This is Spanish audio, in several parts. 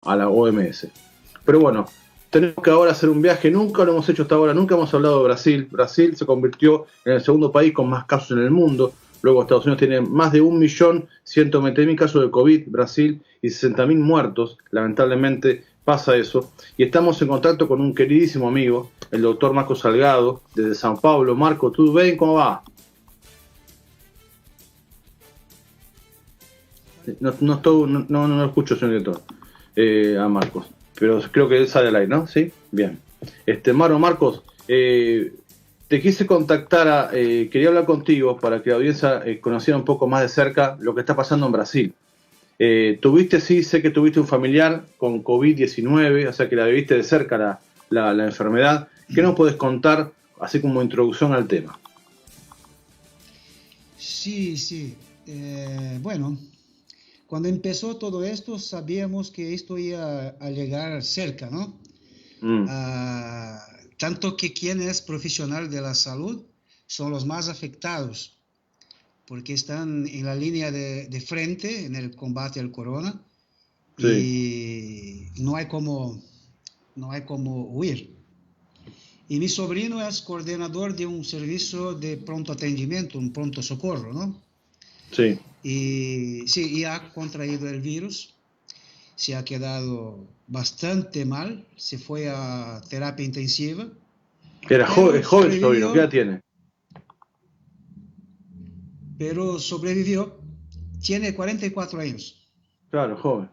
a la OMS. Pero bueno, tenemos que ahora hacer un viaje, nunca lo hemos hecho hasta ahora, nunca hemos hablado de Brasil. Brasil se convirtió en el segundo país con más casos en el mundo. Luego Estados Unidos tiene más de 1.120.000 casos de COVID, Brasil, y 60.000 muertos. Lamentablemente pasa eso. Y estamos en contacto con un queridísimo amigo, el doctor Marco Salgado, desde Sao Paulo. Marco, ¿tú ven cómo va? No escucho, señor director, a Marcos. Pero creo que él sale al aire, ¿no? Sí, bien. Marcos, te quise contactar, quería hablar contigo para que la audiencia conociera un poco más de cerca lo que está pasando en Brasil. Sí, sé que tuviste un familiar con COVID-19, o sea que la viviste de cerca la enfermedad. ¿Qué nos puedes contar, así como introducción al tema? Sí, sí. Bueno, cuando empezó todo esto sabíamos que esto iba a llegar cerca, ¿no? Mm, Ah, tanto que quien es profesional de la salud son los más afectados, porque están en la línea de frente en el combate al corona sí, y no hay como huir. Y mi sobrino es coordinador de un servicio de pronto atendimiento, un pronto socorro, ¿no? sí. Y sí, y ha contraído el virus, se ha quedado bastante mal, se fue a terapia intensiva, Es pero joven tu sobrino, ¿qué edad sobrevivió, tiene? pero sobrevivió. Tiene 44 años, Claro, joven.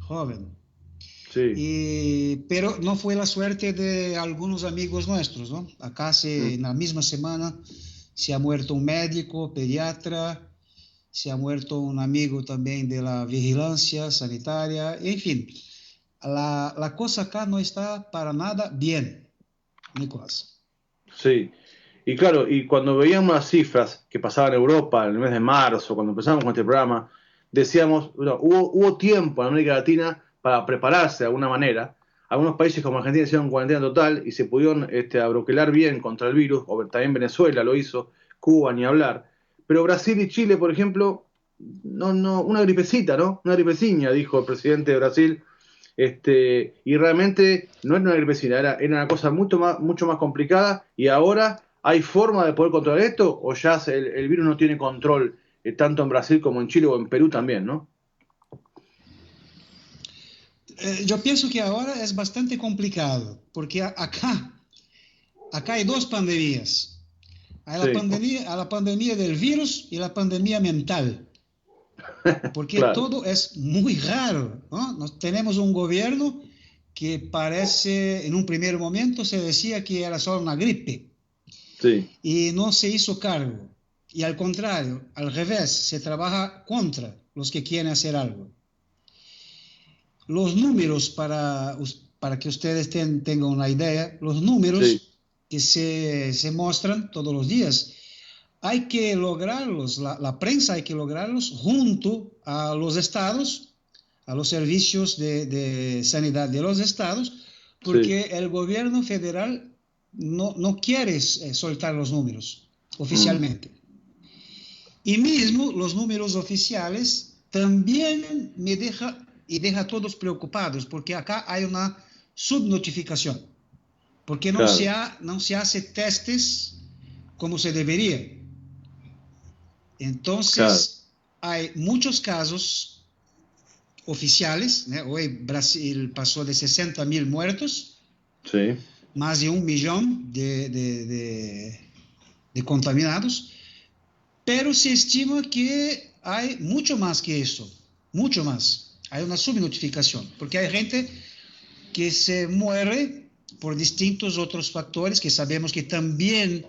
joven. Sí. Pero no fue la suerte de algunos amigos nuestros, ¿no? Acá Mm, en la misma semana se ha muerto un médico, pediatra, se ha muerto un amigo también de la vigilancia sanitaria, en fin, la cosa acá no está para nada bien, Nicolás. sí. Y claro, y cuando veíamos las cifras que pasaban en Europa en el mes de marzo, cuando empezamos con este programa, decíamos, bueno, hubo tiempo en América Latina para prepararse de alguna manera. Algunos países como Argentina hicieron cuarentena total y se pudieron abroquelar bien contra el virus, o también Venezuela lo hizo, Cuba ni hablar. Pero Brasil y Chile, por ejemplo, una gripecita, ¿no? Una gripeciña, dijo el presidente de Brasil. Y realmente no era una gripecina, era una cosa mucho más complicada. Y ahora, ¿hay forma de poder controlar esto? ¿O ya el virus no tiene control, tanto en Brasil como en Chile o en Perú también, ¿no? Yo pienso que ahora es bastante complicado, porque acá hay dos pandemias. Sí, Hay la pandemia del virus y la pandemia mental, porque claro, todo es muy raro, ¿no? Tenemos un gobierno que parece, en un primer momento se decía que era solo una gripe sí, y no se hizo cargo. Y al contrario, al revés, se trabaja contra los que quieren hacer algo. Los números, para que ustedes tengan una idea, los sí, números que se muestran todos los días, hay que lograrlos, la prensa hay que lograrlos junto a los estados, a los servicios de sanidad de los estados, sí. porque el gobierno federal no quiere soltar los números Mm, oficialmente. Y mismo los números oficiales también me deja a todos preocupados, porque acá hay una subnotificación, porque claro, no se hace testes como se debería. claro, Entonces, hay muchos casos oficiales, ¿no? Hoy Brasil pasó de 60.000 muertos, sí, más de 1 millón de contaminados, pero se estima que hay mucho más que eso, mucho más. Hay una subnotificación, porque hay gente que se muere por distintos otros factores que sabemos que también,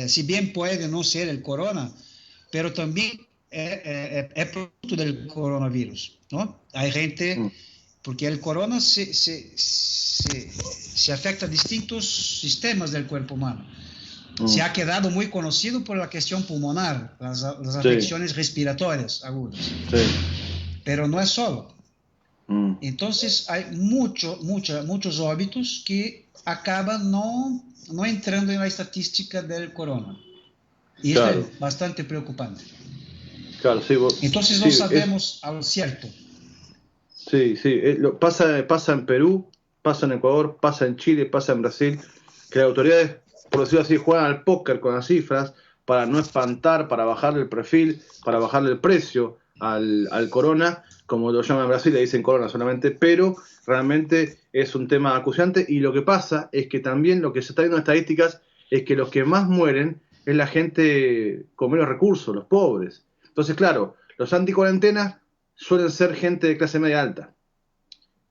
si bien puede no ser el corona, pero también es producto del coronavirus, ¿no? Hay gente, mm, porque el corona se afecta a distintos sistemas del cuerpo humano. Se mm, ha quedado muy conocido por la cuestión pulmonar, las sí, afecciones respiratorias agudas, sí, pero no es solo. mm, Entonces hay muchos óbitos que acaban no entrando en la estadística del corona. Y esto claro, es bastante preocupante. claro, sí, Entonces no sí, sabemos al cierto. Sí, sí, pasa en Perú, pasa en Ecuador, pasa en Chile, pasa en Brasil, que las autoridades, por decirlo así, juegan al póker con las cifras para no espantar, para bajarle el perfil, para bajarle el precio al corona, como lo llaman en Brasil, le dicen corona solamente, pero realmente es un tema acuciante y lo que pasa es que también lo que se está viendo en estadísticas es que los que más mueren es la gente con menos recursos, los pobres. Entonces, claro, los anticuarentenas suelen ser gente de clase media alta.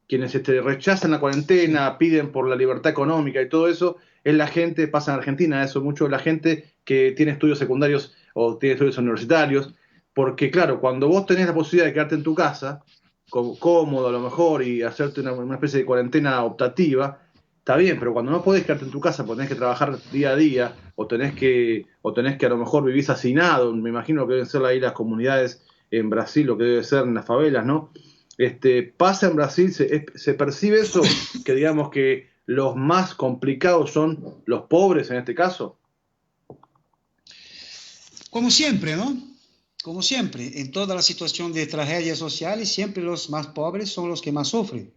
Quienes rechazan la Sí. cuarentena, piden por la libertad económica y todo eso, es la gente, pasa en Argentina eso mucho, la gente que tiene estudios secundarios o tiene estudios universitarios, porque claro, cuando vos tenés la posibilidad de quedarte en tu casa, cómodo a lo mejor, y hacerte una especie de cuarentena optativa, está bien, pero cuando no podés quedarte en tu casa porque tenés que trabajar día a día, o tenés que a lo mejor vivís hacinado, me imagino que deben ser ahí las comunidades en Brasil, lo que debe ser en las favelas, ¿no? Pasa en Brasil, se percibe eso, que digamos que los más complicados son los pobres en este caso. Como siempre, ¿no? Como siempre, en toda la situación de tragedias sociales, siempre los más pobres son los que más sufren.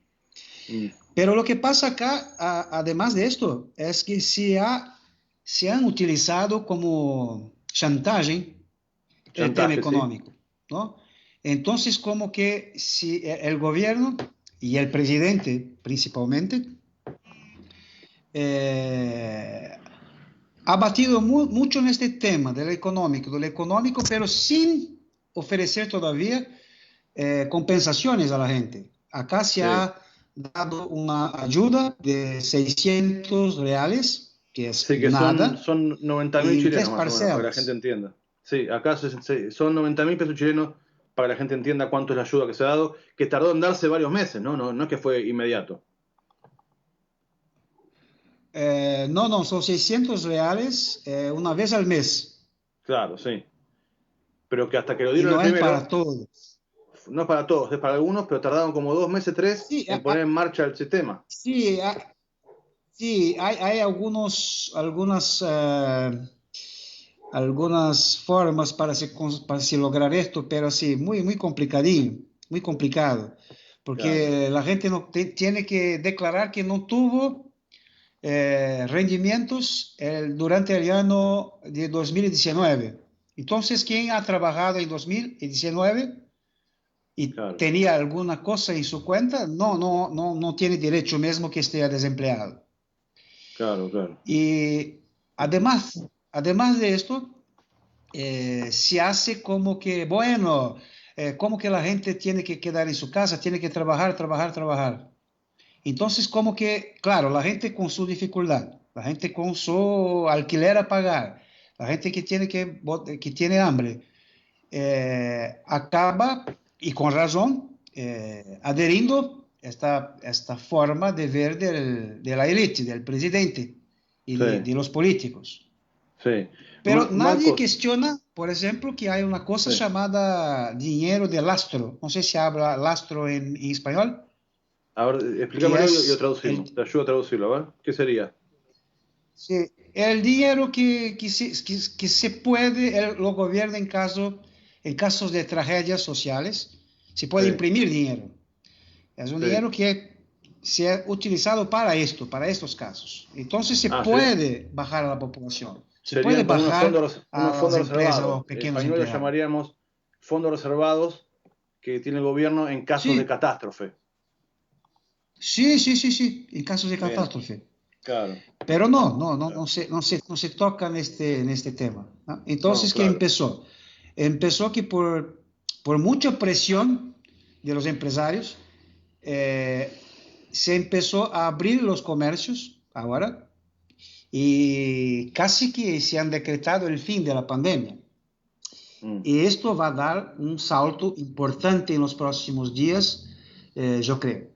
Mm, Pero lo que pasa acá, además de esto, es que se han utilizado como chantaje el tema chantaje, sí. económico, ¿no? Entonces, como que si el gobierno y el presidente principalmente eh, ha batido mucho en este tema del económico, pero sin ofrecer todavía compensaciones a la gente. Acá se Sí, ha dado una ayuda de 600 reales, que es sí, que nada, son 90.000 en tres chilenos más o menos, para que la gente parcelas. entienda. Sí, acá son 90.000 pesos chilenos para que la gente entienda cuánto es la ayuda que se ha dado, que tardó en darse varios meses, ¿no? No es que fue inmediato. No, no, son 600 reales una vez al mes Claro, sí. Pero que hasta que lo y dieron el no es primero, para todos. no es para todos, es para algunos, pero tardaron como 2 meses, tres, Sí, en poner en marcha el sistema. sí, sí, hay algunas formas para se lograr esto, pero sí, muy complicadinho, muy complicado, Claro, porque la gente no tiene que declarar que no tuvo rendimientos durante el año de 2019. Entonces, quien ha trabajado en 2019 y claro, tenía alguna cosa en su cuenta, no tiene derecho mismo que esté desempleado. claro, claro. Y además de esto, se hace como que, bueno, como que la gente tiene que quedar en su casa, tiene que trabajar, trabajar, trabajar. Entonces, como que, claro, la gente con su dificultad, la gente con su alquiler a pagar, la gente que tiene hambre, acaba, y con razón, adheriendo esta forma de ver de la élite, del presidente y Sí, de los políticos. sí. Pero nadie Marcos, cuestiona, por ejemplo, que hay una cosa sí. llamada dinero de lastro. No sé si habla lastro en español, A ver, que explícamelo y lo es traducimos. Te ayudo a traducirlo, a ver. ¿Qué sería? sí, el dinero que se puede, lo gobierno en casos de tragedias sociales, se puede Sí, imprimir dinero. Es un sí. dinero que se ha utilizado para esto, para estos casos. Entonces se Ah, puede bajar a la población, se puede serían como bajar unos a las fondos empresas, a reservados. los En pequeños español lo empleados. llamaríamos fondos reservados que tiene el gobierno en casos de Sí, catástrofe. sí, en casos de Bien, catástrofe. claro, Pero claro. no se toca en este tema, ¿no? No, Entonces, ¿qué claro. empezó? Empezó que por mucha presión de los empresarios, eh, se empezó a abrir los comercios ahora y casi que se han decretado el fin de la pandemia. Mm, Y esto va a dar un salto importante en los próximos días, yo creo.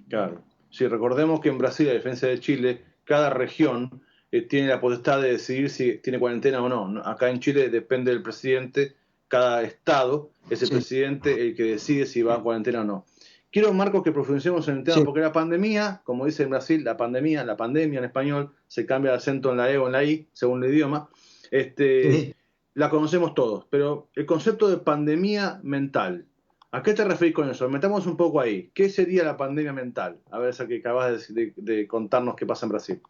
claro. Si recordemos que en Brasil, a diferencia de Chile, cada región tiene la potestad de decidir si tiene cuarentena o no. Acá en Chile depende del presidente, cada estado es el Sí, presidente el que decide si va a cuarentena o no. Quiero, Marcos, que profundicemos en el tema, sí, porque la pandemia, como dice en Brasil, la pandemia en español, se cambia el acento en la E o en la I, según el idioma, este, sí. la conocemos todos, pero el concepto de pandemia mental, ¿A qué te referís con eso? Metamos un poco ahí. ¿Qué sería la pandemia mental? A ver, esa que acabas de contarnos qué pasa en Brasil.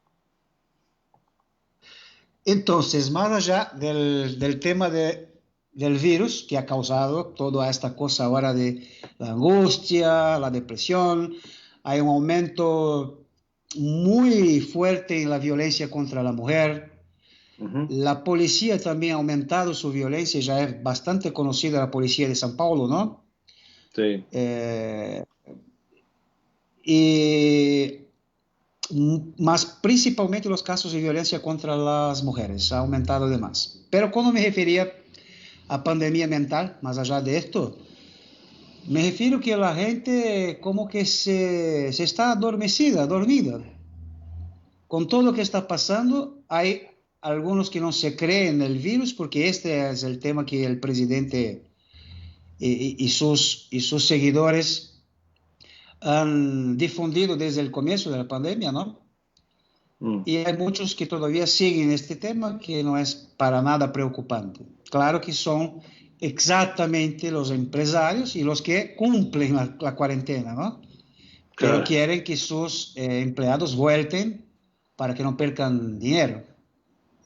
Entonces, más allá del tema del virus que ha causado toda esta cosa ahora de la angustia, la depresión, hay un aumento muy fuerte en la violencia contra la mujer. Ujú. La policía también ha aumentado su violencia, ya es bastante conocida la policía de São Paulo, ¿no? Sí, Eh, y más principalmente los casos de violencia contra las mujeres, ha aumentado de más. Pero cuando me refería a pandemia mental, más allá de esto, me refiero que la gente como que se está adormecida, dormida. Con todo lo que está pasando, hay algunos que no se creen en el virus, porque este es el tema que el presidente y sus seguidores han difundido desde el comienzo de la pandemia, ¿no? mm, Y hay muchos que todavía siguen este tema que no es para nada preocupante. Claro que son exactamente los empresarios y los que cumplen la cuarentena, ¿no? Pero claro, quieren que sus empleados vuelten para que no pierdan dinero.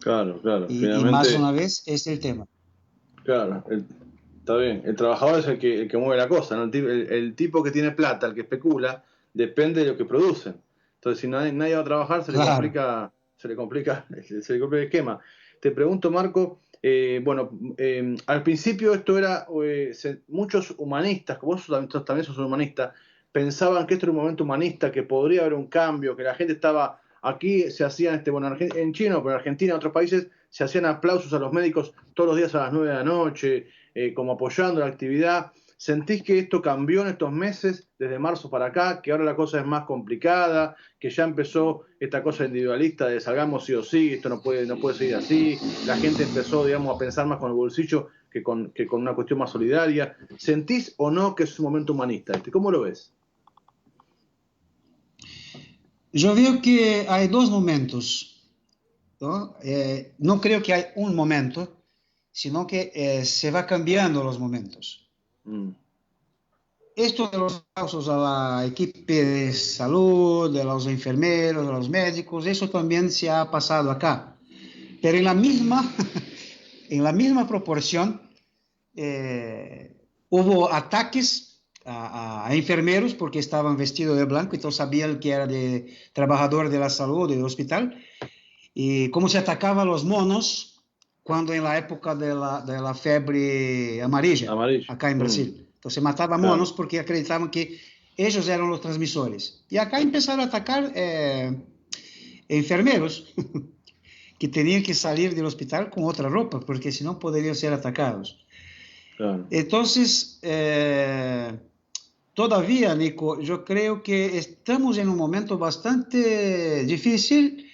claro, claro. Y más Finalmente, una vez, este es el tema. claro, está bien. El trabajador es el que mueve la cosa, ¿no? El tipo que tiene plata, el que especula, depende de lo que producen. Entonces, si nadie va a trabajar, Claro. se le complica el esquema. Te pregunto, Marco, bueno, al principio esto era, muchos humanistas, como vos también sos un humanista, pensaban que esto era un momento humanista, que podría haber un cambio, que la gente estaba, aquí se hacían, bueno, en China, pero en Argentina, en otros países, se hacían aplausos a los médicos todos los días a las 9 de la noche, como apoyando la actividad. ¿Sentís que esto cambió en estos meses, desde marzo para acá, que ahora la cosa es más complicada, que ya empezó esta cosa individualista de salgamos sí o sí, esto no puede seguir así? La gente empezó, digamos, a pensar más con el bolsillo que con una cuestión más solidaria. ¿Sentís o no que es un momento humanista este? ¿Cómo lo ves? Yo veo que hay dos momentos, ¿no? No creo que hay un momento, sino que se va cambiando los momentos. Mm, Esto de los aplausos a la equipe de salud, de los enfermeros, de los médicos, eso también se ha pasado acá. Pero en la misma, en la misma proporción, hubo ataques a enfermeros porque estaban vestidos de blanco y todos sabían que era de trabajador de la salud, del hospital, y cómo se atacaba a los monos cuando en la época de la fiebre amarilla, amarillo. acá en Mm, Brasil. Entonces mataba claro, monos porque acreditaban que ellos eran los transmisores. Y acá empezaron a atacar enfermeros que tenían que salir del hospital con otra ropa porque si no podrían ser atacados. claro. Entonces, todavía, Nico, yo creo que estamos en un momento bastante difícil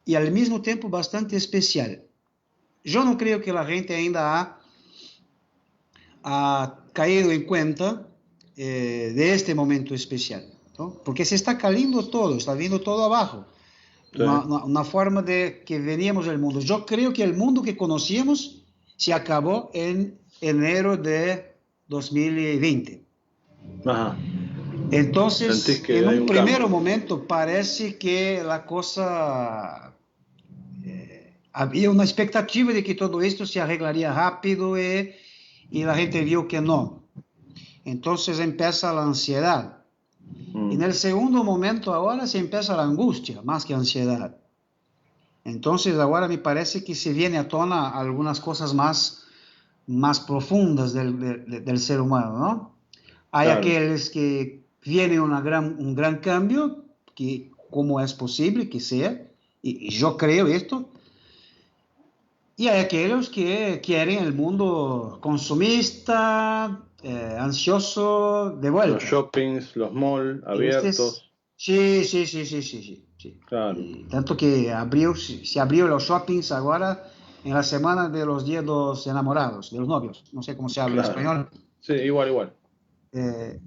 y al mismo tiempo bastante especial. Yo no creo que la gente ainda ha caído en cuenta de este momento especial, ¿no? Porque se está cayendo todo, está viendo todo abajo. Sí. Una forma de que veníamos del mundo. Yo creo que el mundo que conocíamos se acabó en enero de 2020. Ajá. Sentís Entonces, que en hay un un primer cambio. momento parece que la cosa había una expectativa de que todo esto se arreglaría rápido y la gente vio que no. Entonces empieza la ansiedad. En Mm, el segundo momento ahora se empieza la angustia, más que ansiedad. Entonces ahora me parece que se viene a tona algunas cosas más profundas del ser humano, ¿no? Hay claro. aquellos que viene un gran cambio, que como es posible que sea, y yo creo esto, y hay aquellos que quieren el mundo consumista, ansioso, de Los vuelta. shoppings, los malls Este es... abiertos. Sí, sí, sí, sí, sí, sí, sí. Claro. Y tanto que se abrió los shoppings ahora en la semana de los días de los enamorados, de los novios. No sé cómo se habla en Claro. español. Sí, igual, igual. Eh,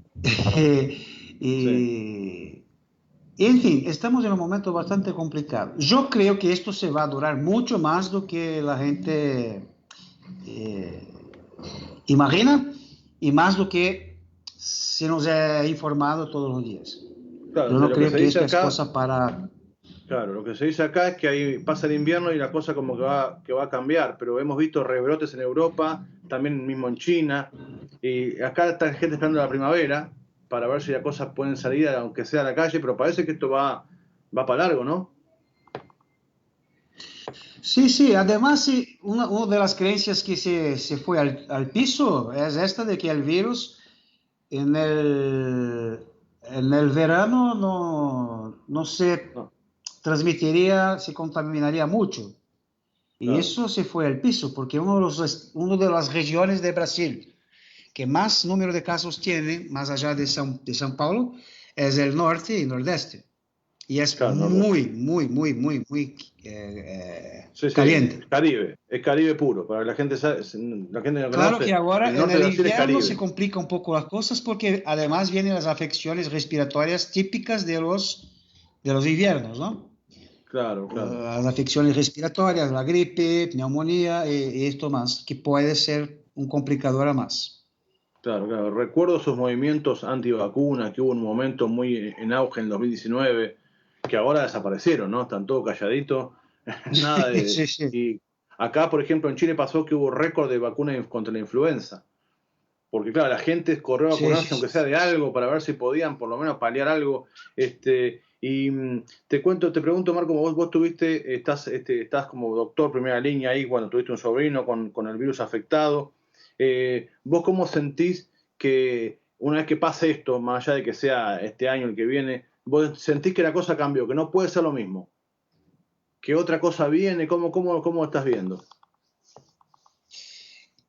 Sí. y, en fin, estamos en un momento bastante complicado. Yo creo que esto se va a durar mucho más do que la gente imagina y más do que se nos es informado todos los días. Claro, Yo no lo que creo se que dice esto es acá, cosa para... claro, lo que se dice acá es que ahí pasa el invierno y la cosa como que va a cambiar, pero hemos visto rebrotes en Europa, también mismo en China, y acá está gente esperando la primavera para ver si las cosas pueden salir, aunque sea a la calle, pero parece que esto va para largo, ¿no? Sí, sí, además sí, una de las creencias que se fue al piso es esta de que el virus en el verano no se No, transmitiría, se contaminaría mucho. Y claro, eso se fue al piso, porque uno de las regiones de Brasil que más número de casos tiene, más allá de São Paulo, es el norte y nordeste. Y es claro, no, muy sí, sí, caliente. Es Caribe puro, para que la gente que no Claro que conoce, ahora el en norte el de Brasil es invierno se Caribe, complica un poco las cosas porque además vienen las afecciones respiratorias típicas de los inviernos, ¿no? claro, claro. Las afecciones respiratorias, la gripe, neumonía y esto más, que puede ser un complicador a más. Claro, claro. Recuerdo esos movimientos antivacunas que hubo un momento muy en auge en el 2019, que ahora desaparecieron, ¿no? Están todos calladitos, nada de... Sí, sí. Y acá, por ejemplo, en Chile pasó que hubo récord de vacunas contra la influenza, porque claro, la gente corrió a Sí, vacunarse sí, aunque sea de algo para ver si podían por lo menos paliar algo. Te pregunto, Marco, vos tuviste, estás como doctor primera línea ahí cuando tuviste un sobrino con el virus afectado. ¿Vos cómo sentís que una vez que pase esto, más allá de que sea este año el que viene, vos sentís que la cosa cambió, que no puede ser lo mismo, que otra cosa viene? ¿Cómo estás viendo?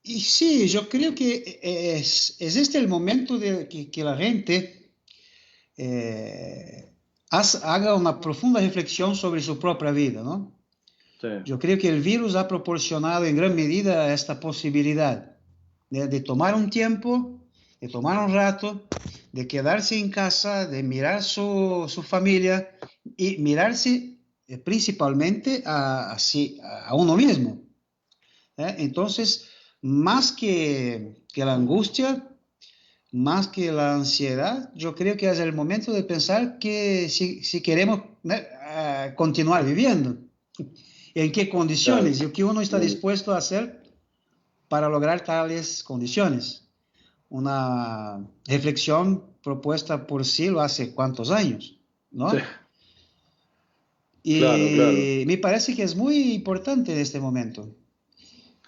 y sí, yo creo que es este el momento de que la gente haga una profunda reflexión sobre su propia vida, ¿no? Sí, Yo creo que el virus ha proporcionado en gran medida esta posibilidad de tomar un tiempo, de tomar un rato, de quedarse en casa, de mirar su familia y mirarse principalmente a uno mismo. Entonces, más que la angustia, más que la ansiedad, yo creo que es el momento de pensar que si queremos continuar viviendo, en qué claro. condiciones y qué uno está dispuesto a hacer para lograr tales condiciones. Una reflexión propuesta por Silo hace cuántos años, Sí, ¿no? claro, claro. Y me parece que es muy importante en este momento,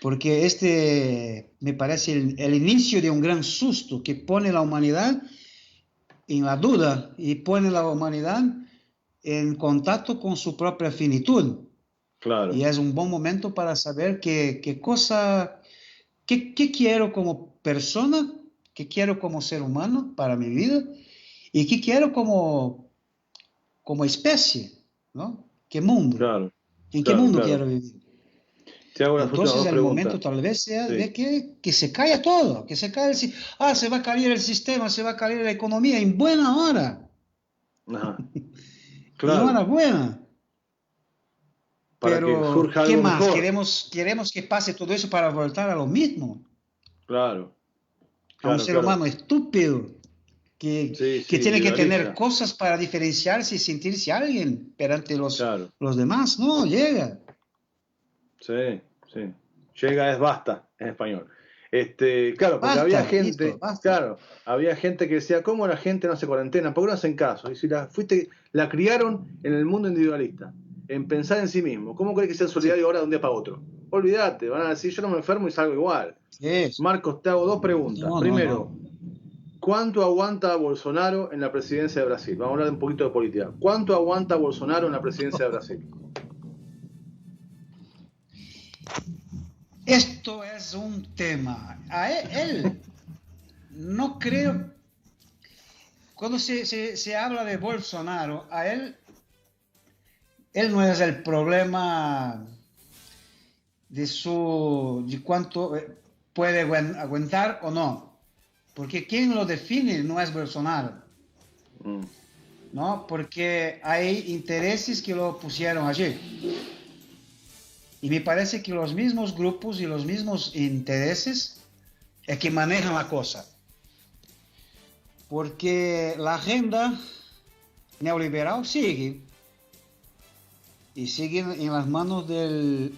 porque este me parece el inicio de un gran susto que pone la humanidad en la duda y pone la humanidad en contacto con su propia finitud. Y Claro, es un buen momento para saber qué cosa, qué quiero como persona, qué quiero como ser humano para mi vida y qué quiero como especie, ¿no? ¿Qué mundo? claro, ¿En qué claro, mundo claro. quiero vivir? Te hago las últimas Entonces dos el momento preguntas. tal vez sea Sí, de que se caiga todo, que se caiga se va a caer el sistema, se va a caer la economía en buena hora, ajá, en hora claro, buena. para que Pero, surja ¿qué algo más? mejor. Queremos que pase todo eso para volver a lo mismo, Claro, a un claro, ser claro. humano estúpido Sí, que sí, tiene que tener individualista. cosas para diferenciarse y sentirse alguien perante Claro, los demás. No, llega. sí, sí. Llega es basta en español. Claro, porque había Basta, listo, gente, basta. claro, había gente que decía, ¿cómo la gente no hace cuarentena? ¿Por qué no hacen caso? Y si la criaron en el mundo individualista, en pensar en sí mismo, ¿cómo crees que sea Sí, solidario ahora de un día para otro? Olvídate, van a decir, yo no me enfermo y salgo igual. sí. Marcos, te hago dos preguntas. No, no, no. Primero, ¿cuánto aguanta Bolsonaro en la presidencia de Brasil? Vamos a hablar un poquito de política. ¿Cuánto aguanta Bolsonaro en la presidencia de Brasil? Esto es un tema. A él no creo, cuando se habla de Bolsonaro, él no es el problema de cuánto puede aguantar o no. Porque quien lo define no es Bolsonaro, Mm, ¿no? Porque hay intereses que lo pusieron allí. Y me parece que los mismos grupos y los mismos intereses es que manejan la cosa. porque la agenda neoliberal sigue, y sigue en las manos del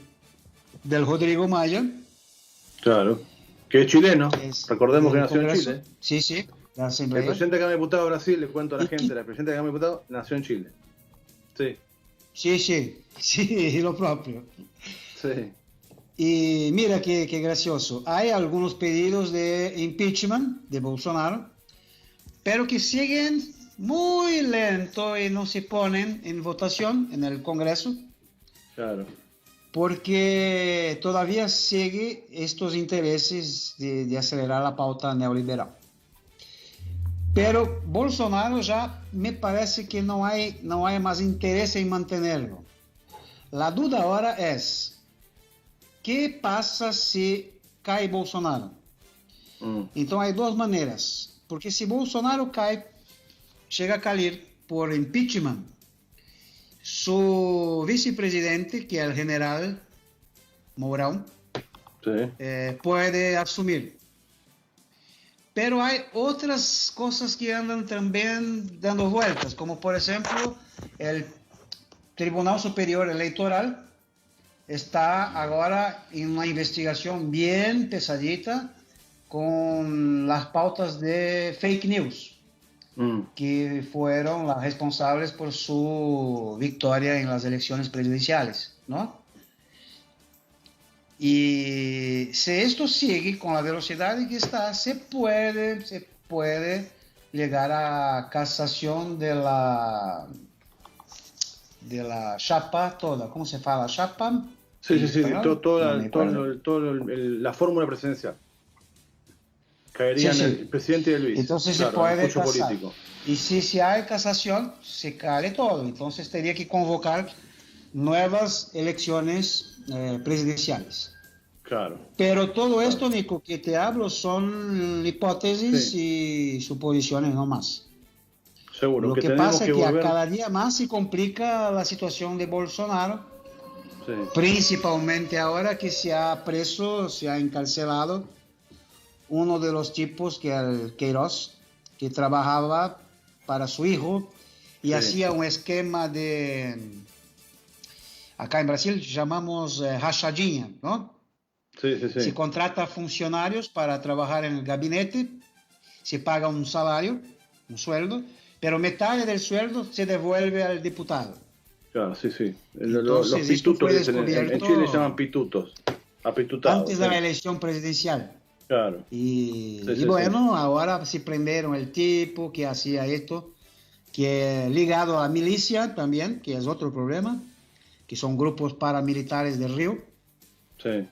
Rodrigo Maia. Claro, que es chileno, recordemos que nació Congreso. en Chile. Sí, sí, la El Asamblea. presidente de la Cámara de Diputados de Brasil, le cuento a la gente, el presidente de la Cámara de Diputados nació en Chile. Sí, Sí, lo propio. sí. Y mira qué gracioso. Hay algunos pedidos de impeachment de Bolsonaro, pero que siguen muy lento y no se ponen en votación en el Congreso, Claro. porque todavía sigue estos intereses de acelerar la pauta neoliberal. Pero Bolsonaro ya me parece que no hay más interés en mantenerlo. La duda ahora es, ¿qué pasa si cae Bolsonaro? Entonces hay dos maneras, porque si Bolsonaro cae, llega a caer por impeachment, su vicepresidente, que es el general Mourão, Sí. puede asumir. Pero hay otras cosas que andan también dando vueltas, como por ejemplo el Tribunal Superior Electoral está ahora en una investigación bien pesadita con las pautas de fake news, que fueron las responsables por su victoria en las elecciones presidenciales, ¿no? Y si esto sigue con la velocidad que está, se puede llegar a casación de la chapa toda. ¿Cómo se fala? ¿Chapa? Sí. La fórmula presidencial. Caerían el presidente y el vice. Entonces claro, se puede el casar. político. Y si hay casación, se cae todo. Entonces tendría que convocar nuevas elecciones presidenciales. Claro. Pero todo esto, Nico, que te hablo son hipótesis y suposiciones no más. Seguro. Lo que tenemos pasa es que volver... a cada día más se complica la situación de Bolsonaro, Sí. principalmente ahora que se ha encarcelado uno de los tipos que el Queiroz, que trabajaba para su hijo y hacía un esquema de, acá en Brasil llamamos rachadinha, ¿no? Sí. Se contrata funcionarios para trabajar en el gabinete, se paga un salario, un sueldo, pero metade del sueldo se devuelve al diputado. Claro, sí. Entonces, los pitutos fue que en descubierto Chile llaman pitutos. Apitutados. Antes de la elección presidencial. Claro. Y bueno, ahora se prendieron el tipo que hacía esto, que es ligado a la milicia también, que es otro problema, que son grupos paramilitares del Río. Sí.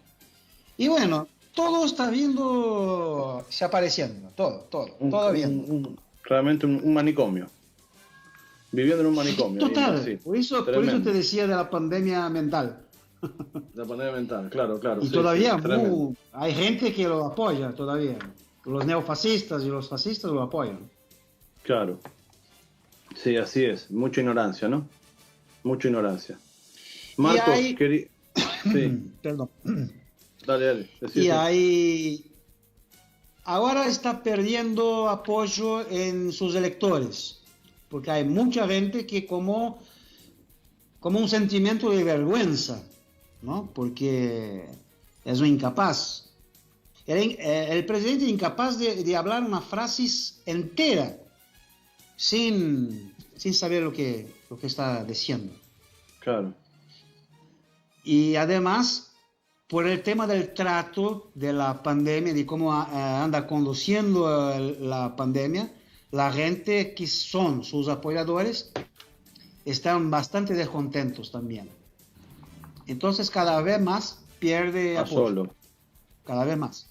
Y bueno, todo está viendo, se apareciendo, todo viendo. Realmente un manicomio. Viviendo en un manicomio. Total, Sí. por eso te decía de la pandemia mental. La pandemia mental, claro. Y todavía hay gente que lo apoya todavía. Los neofascistas y los fascistas lo apoyan. Claro. Sí, así es. Mucha ignorancia, ¿no? Mucha ignorancia. Marcos, Sí. Perdón. Dale. Y ahí ahora está perdiendo apoyo en sus electores, porque hay mucha gente que como un sentimiento de vergüenza, ¿no? Porque es un incapaz. El presidente es incapaz de hablar una frase entera sin saber lo que está diciendo. Claro. Y además, por el tema del trato de la pandemia, de cómo anda conduciendo la pandemia, la gente que son sus apoyadores están bastante descontentos también. Entonces cada vez más pierde apoyo. Solo. Cada vez más.